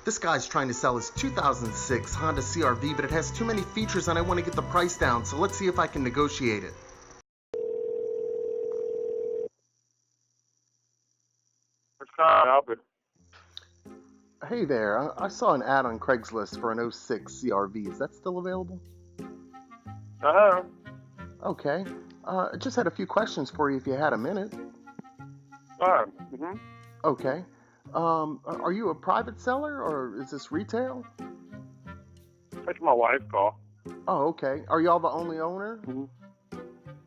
This guy's trying to sell his 2006 Honda CRV, but it has too many features and I want to get the price down, so let's see if I can negotiate it. Hey there, I saw an ad on Craigslist for an '06 CRV. Is that still available? Uh-huh. Okay. I just had a few questions for you if you had a minute. Mm-hmm. Okay. Are you a private seller or is this retail? That's my wife's call. Oh, okay. Are y'all the only owner? Mm-hmm.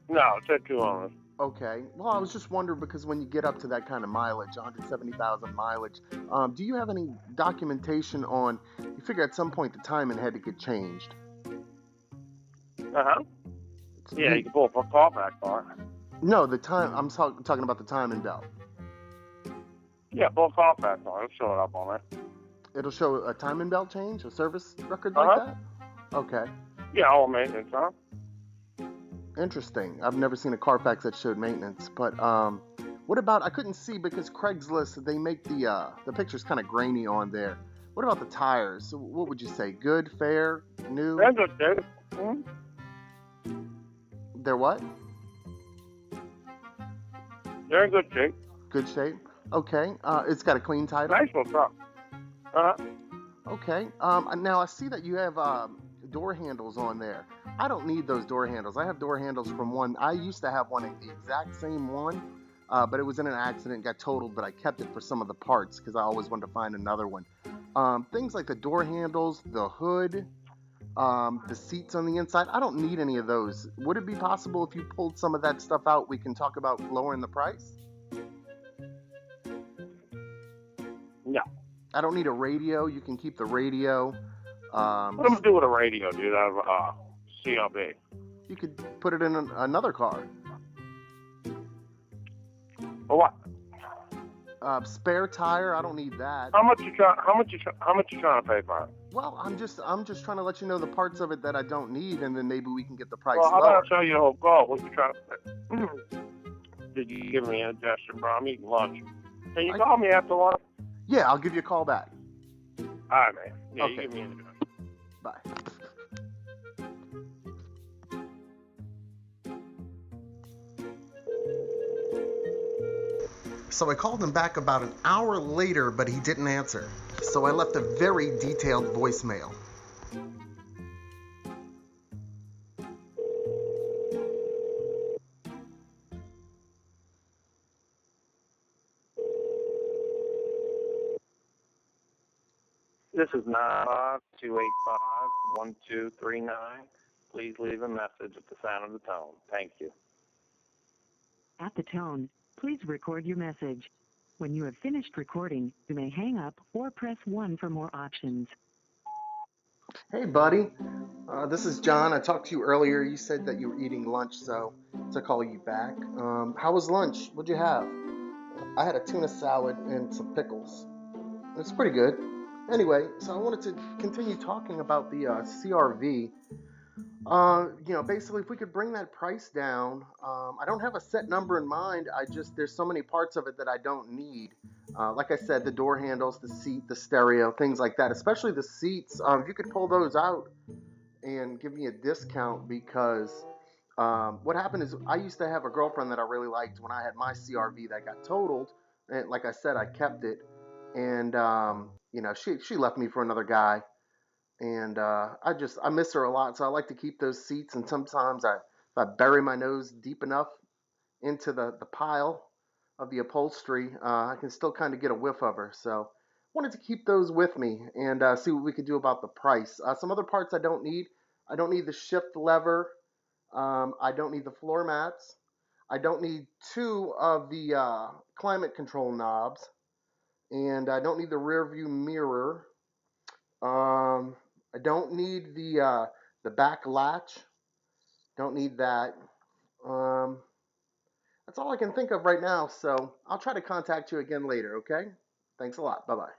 No, it's at 2 owners. Okay. Well, I was just wondering because when you get up to that kind of mileage, 170,000 mileage, do you have any documentation on, you figure at some point the timing had to get changed? Uh-huh. Yeah, you can pull a Carfax car. No, the time, I'm talking about the timing belt. Yeah, pull a Carfax car. It'll show it up on there. It'll show a timing belt change, a service record like that? Okay. Yeah, all maintenance, huh? Interesting. I've never seen a Carfax that showed maintenance, but what about, I couldn't see because Craigslist, they make the pictures kind of grainy on there. What about the tires? So what would you say? Good, fair, new? They're good, dude. Mm-hmm. They're what? They're in good shape. Good shape. Okay. It's got a clean title. Nice little truck. Uh-huh. Okay. Now I see that you have door handles on there. I don't need those door handles. I have door handles from one. I used to have one, the exact same one, but it was in an accident, got totaled, but I kept it for some of the parts because I always wanted to find another one. Things like the door handles, the hood, the seats on the inside, I don't need any of those. Would it be possible if you pulled some of that stuff out, we can talk about lowering the price? No. I don't need a radio. You can keep the radio. What am I going to do with a radio, dude, out of CRV? You could put it in another car. For what? Spare tire. I don't need that. How much you trying to pay for it? Well, I'm just trying to let you know the parts of it that I don't need, and then maybe we can get the price Well, how lower. about I tell you the whole call? What you trying to pay? Did you give me a gesture, bro? I'm eating lunch. Can you call me after lunch? Yeah, I'll give you a call back. All right, man. Yeah, okay. You give me a gesture. Bye. So I called him back about an hour later, but he didn't answer. So I left a very detailed voicemail. This is 95285-1239. Please leave a message at the sound of the tone. Thank you. At the tone, please record your message. When you have finished recording, you may hang up or press 1 for more options. Hey, buddy. This is John. I talked to you earlier. You said that you were eating lunch, so to call you back. How was lunch? What'd you have? I had a tuna salad and some pickles. It's pretty good. Anyway, so I wanted to continue talking about the CRV. Basically, if we could bring that price down, I don't have a set number in mind. There's so many parts of it that I don't need. Like I said, the door handles, the seat, the stereo, things like that, especially the seats. If you could pull those out and give me a discount, because what happened is I used to have a girlfriend that I really liked when I had my CRV that got totaled. And like I said, I kept it. And, she left me for another guy. And I miss her a lot, so I like to keep those seats. And sometimes if I bury my nose deep enough into the pile of the upholstery, I can still kind of get a whiff of her. So wanted to keep those with me and see what we could do about the price. Some other parts I don't need. I don't need the shift lever. I don't need the floor mats. I don't need 2 of the climate control knobs. And I don't need the rear view mirror. I don't need the back latch. Don't need that. That's all I can think of right now. So I'll try to contact you again later. Okay? Thanks a lot. Bye bye.